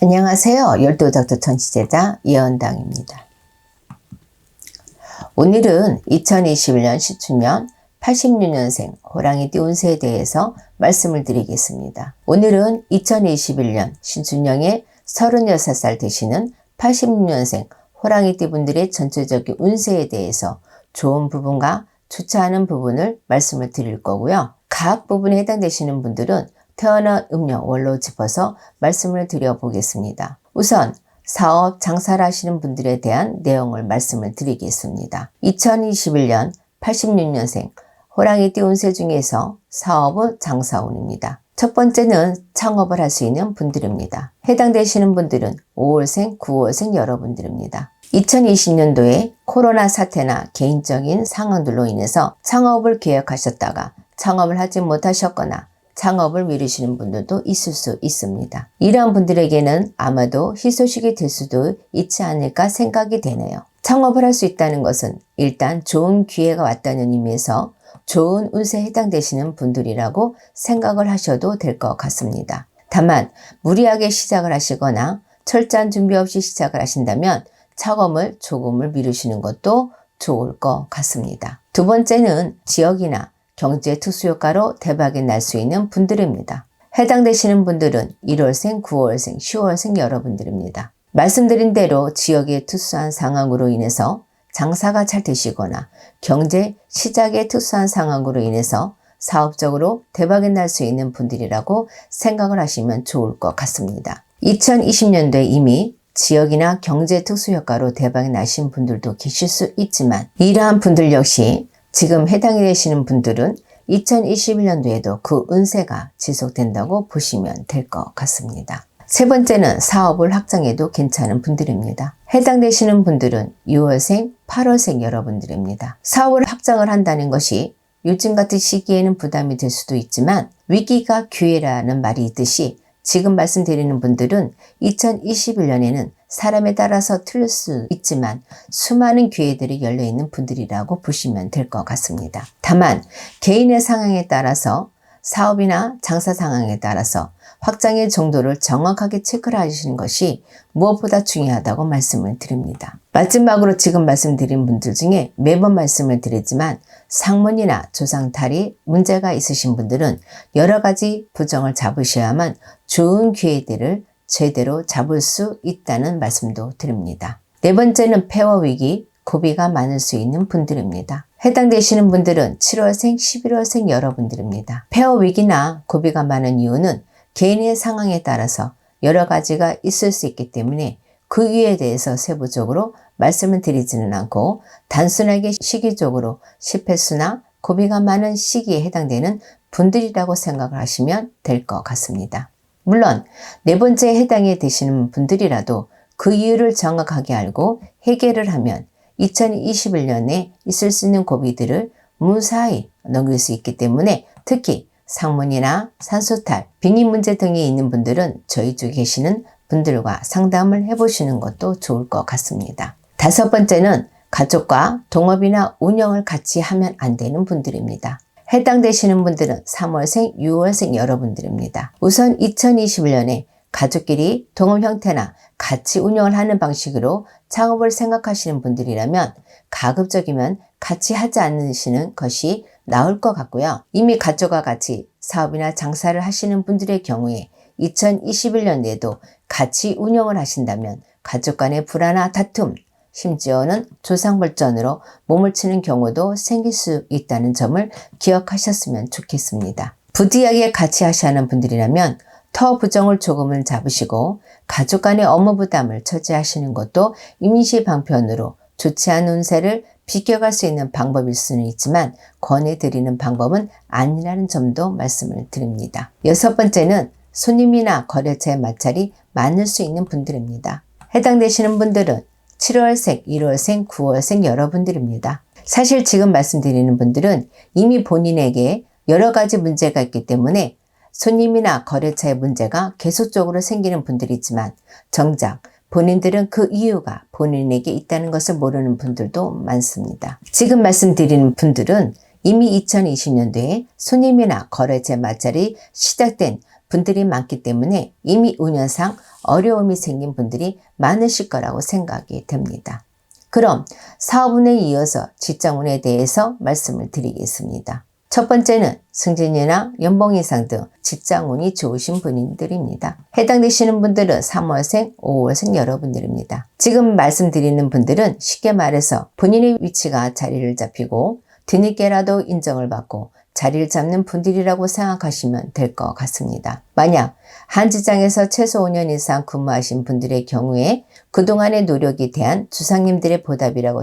안녕하세요. 열도닥터 천치제자 예언당입니다. 오늘은 2021년 신축년 86년생 호랑이띠 운세에 대해서 말씀을 드리겠습니다. 오늘은 2021년 신축년에 36살 되시는 86년생 호랑이띠 분들의 전체적인 운세에 대해서 좋은 부분과 좋지 않은 부분을 말씀을 드릴 거고요. 각 부분에 해당되시는 분들은 태어난 음력 월로 짚어서 말씀을 드려보겠습니다. 우선 사업, 장사를 하시는 분들에 대한 내용을 말씀을 드리겠습니다. 2021년 86년생 호랑이띠 운세 중에서 사업은 장사운입니다. 첫 번째는 창업을 할 수 있는 분들입니다. 해당되시는 분들은 5월생, 9월생 여러분들입니다. 2020년도에 코로나 사태나 개인적인 상황들로 인해서 창업을 계획하셨다가 창업을 하지 못하셨거나 창업을 미루시는 분들도 있을 수 있습니다. 이러한 분들에게는 아마도 희소식이 될 수도 있지 않을까 생각이 되네요. 창업을 할 수 있다는 것은 일단 좋은 기회가 왔다는 의미에서 좋은 운세에 해당되시는 분들이라고 생각을 하셔도 될 것 같습니다. 다만 무리하게 시작을 하시거나 철저한 준비 없이 시작을 하신다면 창업을 조금을 미루시는 것도 좋을 것 같습니다. 두 번째는 지역이나 경제 특수효과로 대박이 날 수 있는 분들입니다. 해당되시는 분들은 1월생, 9월생, 10월생 여러분들입니다. 말씀드린 대로 지역의 특수한 상황으로 인해서 장사가 잘 되시거나 경제 시작의 특수한 상황으로 인해서 사업적으로 대박이 날 수 있는 분들이라고 생각을 하시면 좋을 것 같습니다. 2020년도에 이미 지역이나 경제 특수효과로 대박이 나신 분들도 계실 수 있지만 이러한 분들 역시 지금 해당이 되시는 분들은 2021년도에도 그 운세가 지속된다고 보시면 될 것 같습니다. 세 번째는 사업을 확장해도 괜찮은 분들입니다. 해당되시는 분들은 6월생, 8월생 여러분들입니다. 사업을 확장을 한다는 것이 요즘 같은 시기에는 부담이 될 수도 있지만 위기가 기회라는 말이 있듯이 지금 말씀드리는 분들은 2021년에는 사람에 따라서 틀릴 수 있지만 수많은 기회들이 열려있는 분들이라고 보시면 될 것 같습니다. 다만 개인의 상황에 따라서 사업이나 장사 상황에 따라서 확장의 정도를 정확하게 체크를 하시는 것이 무엇보다 중요하다고 말씀을 드립니다. 마지막으로 지금 말씀드린 분들 중에 매번 말씀을 드리지만 상문이나 조상탈이 문제가 있으신 분들은 여러 가지 부정을 잡으셔야만 좋은 기회들을 제대로 잡을 수 있다는 말씀도 드립니다. 네 번째는 폐허 위기, 고비가 많을 수 있는 분들입니다. 해당되시는 분들은 7월생, 11월생 여러분들입니다. 폐허 위기나 고비가 많은 이유는 개인의 상황에 따라서 여러 가지가 있을 수 있기 때문에 그 이유에 대해서 세부적으로 말씀을 드리지는 않고 단순하게 시기적으로 실패수나 고비가 많은 시기에 해당되는 분들이라고 생각을 하시면 될 것 같습니다. 물론 네 번째에 해당이 되시는 분들이라도 그 이유를 정확하게 알고 해결을 하면 2021년에 있을 수 있는 고비들을 무사히 넘길 수 있기 때문에 특히 상문이나 산소탈, 빙의 문제 등이 있는 분들은 저희 쪽에 계시는 분들과 상담을 해보시는 것도 좋을 것 같습니다. 다섯 번째는 가족과 동업이나 운영을 같이 하면 안 되는 분들입니다. 해당되시는 분들은 3월생, 6월생 여러분들입니다. 우선 2021년에 가족끼리 동업 형태나 같이 운영을 하는 방식으로 창업을 생각하시는 분들이라면 가급적이면 같이 하지 않으시는 것이 나을 것 같고요. 이미 가족과 같이 사업이나 장사를 하시는 분들의 경우에 2021년에도 같이 운영을 하신다면 가족 간의 불화나 다툼, 심지어는 조상벌전으로 몸을 치는 경우도 생길 수 있다는 점을 기억하셨으면 좋겠습니다. 부디하게 같이 하시는 분들이라면 터 부정을 조금은 잡으시고 가족 간의 업무 부담을 처지하시는 것도 임시방편으로 좋지 않은 운세를 비껴갈 수 있는 방법일 수는 있지만 권해드리는 방법은 아니라는 점도 말씀을 드립니다. 여섯 번째는 손님이나 거래처의 마찰이 많을 수 있는 분들입니다. 해당되시는 분들은 7월생, 1월생, 9월생 여러분들입니다. 사실 지금 말씀드리는 분들은 이미 본인에게 여러 가지 문제가 있기 때문에 손님이나 거래처의 문제가 계속적으로 생기는 분들이지만 정작 본인들은 그 이유가 본인에게 있다는 것을 모르는 분들도 많습니다. 지금 말씀드리는 분들은 이미 2020년도에 손님이나 거래처 마찰이 시작된 분들이 많기 때문에 이미 운연상 어려움이 생긴 분들이 많으실 거라고 생각이 됩니다. 그럼 사업운에 이어서 직장운에 대해서 말씀을 드리겠습니다. 첫 번째는 승진이나 연봉 인상 등 직장운이 좋으신 분들입니다. 해당되시는 분들은 3월생, 5월생 여러분들입니다. 지금 말씀드리는 분들은 쉽게 말해서 본인의 위치가 자리를 잡히고 뒤늦게라도 인정을 받고 자리를 잡는 분들이라고 생각하시면 될 것 같습니다. 만약 한 직장에서 최소 5년 이상 근무하신 분들의 경우에 그동안의 노력에 대한 주상님들의 보답이라고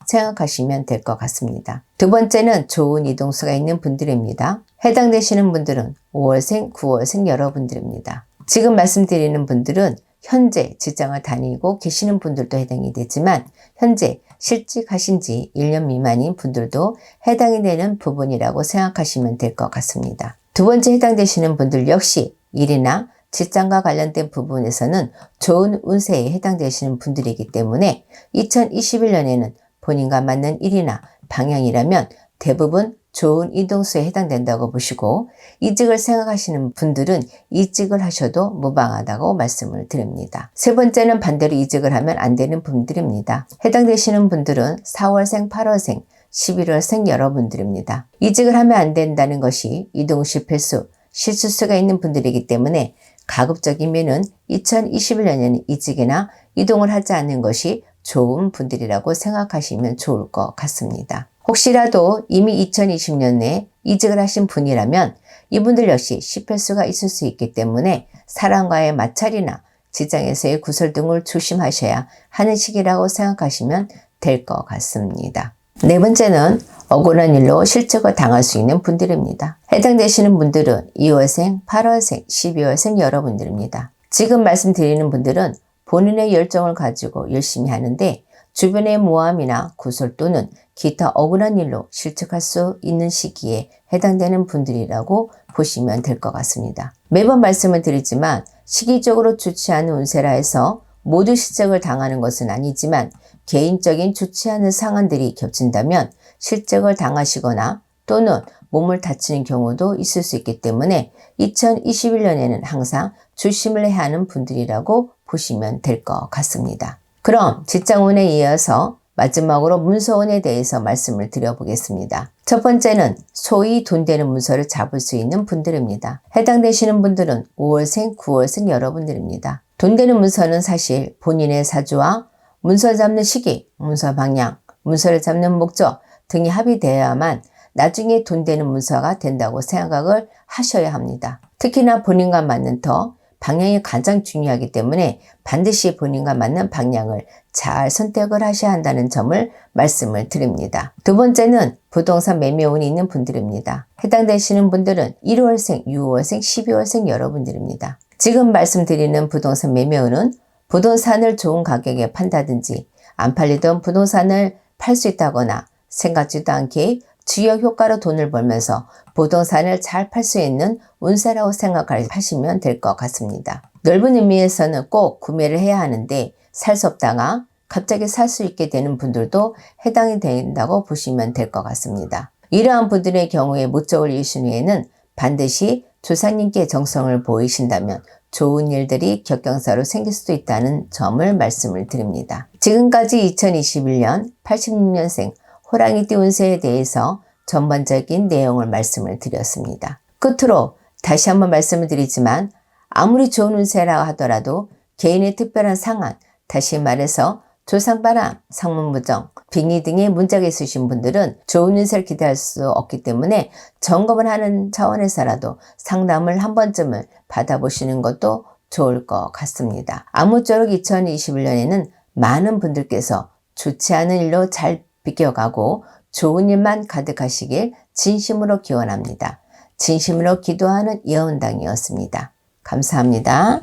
생각하시면 될 것 같습니다. 두 번째는 좋은 이동수가 있는 분들입니다. 해당되시는 분들은 5월생, 9월생 여러분들입니다. 지금 말씀드리는 분들은 현재 직장을 다니고 계시는 분들도 해당이 되지만 현재 실직하신 지 1년 미만인 분들도 해당이 되는 부분이라고 생각하시면 될 것 같습니다. 두 번째 해당되시는 분들 역시 일이나 직장과 관련된 부분에서는 좋은 운세에 해당되시는 분들이기 때문에 2021년에는 본인과 맞는 일이나 방향이라면 대부분 좋은 이동수에 해당된다고 보시고 이직을 생각하시는 분들은 이직을 하셔도 무방하다고 말씀을 드립니다. 세 번째는 반대로 이직을 하면 안 되는 분들입니다. 해당되시는 분들은 4월생, 8월생, 11월생 여러분들입니다. 이직을 하면 안 된다는 것이 이동 실패수, 실수수가 있는 분들이기 때문에 가급적이면은 2021년에는 이직이나 이동을 하지 않는 것이 좋은 분들이라고 생각하시면 좋을 것 같습니다. 혹시라도 이미 2020년에 이직을 하신 분이라면 이분들 역시 실패수가 있을 수 있기 때문에 사람과의 마찰이나 직장에서의 구설 등을 조심하셔야 하는 시기라고 생각하시면 될 것 같습니다. 네 번째는 억울한 일로 실직을 당할 수 있는 분들입니다. 해당되시는 분들은 2월생, 8월생, 12월생 여러분들입니다. 지금 말씀드리는 분들은 본인의 열정을 가지고 열심히 하는데 주변의 모함이나 구설 또는 기타 억울한 일로 실직할 수 있는 시기에 해당되는 분들이라고 보시면 될 것 같습니다. 매번 말씀을 드리지만 시기적으로 좋지 않은 운세라 해서 모두 실직을 당하는 것은 아니지만 개인적인 좋지 않은 상황들이 겹친다면 실직을 당하시거나 또는 몸을 다치는 경우도 있을 수 있기 때문에 2021년에는 항상 조심을 해야 하는 분들이라고 보시면 될 것 같습니다. 그럼 직장운에 이어서 마지막으로 문서운에 대해서 말씀을 드려보겠습니다. 첫 번째는 소위 돈 되는 문서를 잡을 수 있는 분들입니다. 해당되시는 분들은 5월생, 9월생 여러분들입니다. 돈 되는 문서는 사실 본인의 사주와 문서 잡는 시기, 문서 방향, 문서를 잡는 목적 등이 합의되어야만 나중에 돈 되는 문서가 된다고 생각을 하셔야 합니다. 특히나 본인과 맞는 터, 방향이 가장 중요하기 때문에 반드시 본인과 맞는 방향을 잘 선택을 하셔야 한다는 점을 말씀을 드립니다. 두 번째는 부동산 매매운이 있는 분들입니다. 해당되시는 분들은 1월생, 6월생, 12월생 여러분들입니다. 지금 말씀드리는 부동산 매매운은 부동산을 좋은 가격에 판다든지 안 팔리던 부동산을 팔 수 있다거나 생각지도 않게 주요 효과로 돈을 벌면서 부동산을 잘 팔 수 있는 운세라고 생각하시면 될 것 같습니다. 넓은 의미에서는 꼭 구매를 해야 하는데 살 수 없다가 갑자기 살 수 있게 되는 분들도 해당이 된다고 보시면 될 것 같습니다. 이러한 분들의 경우에 목적을 이루신 후에는 반드시 조상님께 정성을 보이신다면 좋은 일들이 격경사로 생길 수도 있다는 점을 말씀을 드립니다. 지금까지 2021년 86년생 호랑이띠 운세에 대해서 전반적인 내용을 말씀을 드렸습니다. 끝으로 다시 한번 말씀을 드리지만 아무리 좋은 운세라 하더라도 개인의 특별한 상한, 다시 말해서 조상바람, 상문부정, 빙의 등의 문제가 있으신 분들은 좋은 운세를 기대할 수 없기 때문에 점검을 하는 차원에서라도 상담을 한 번쯤은 받아보시는 것도 좋을 것 같습니다. 아무쪼록 2021년에는 많은 분들께서 좋지 않은 일로 잘 비껴가고 좋은 일만 가득하시길 진심으로 기원합니다. 진심으로 기도하는 예언당이었습니다. 감사합니다.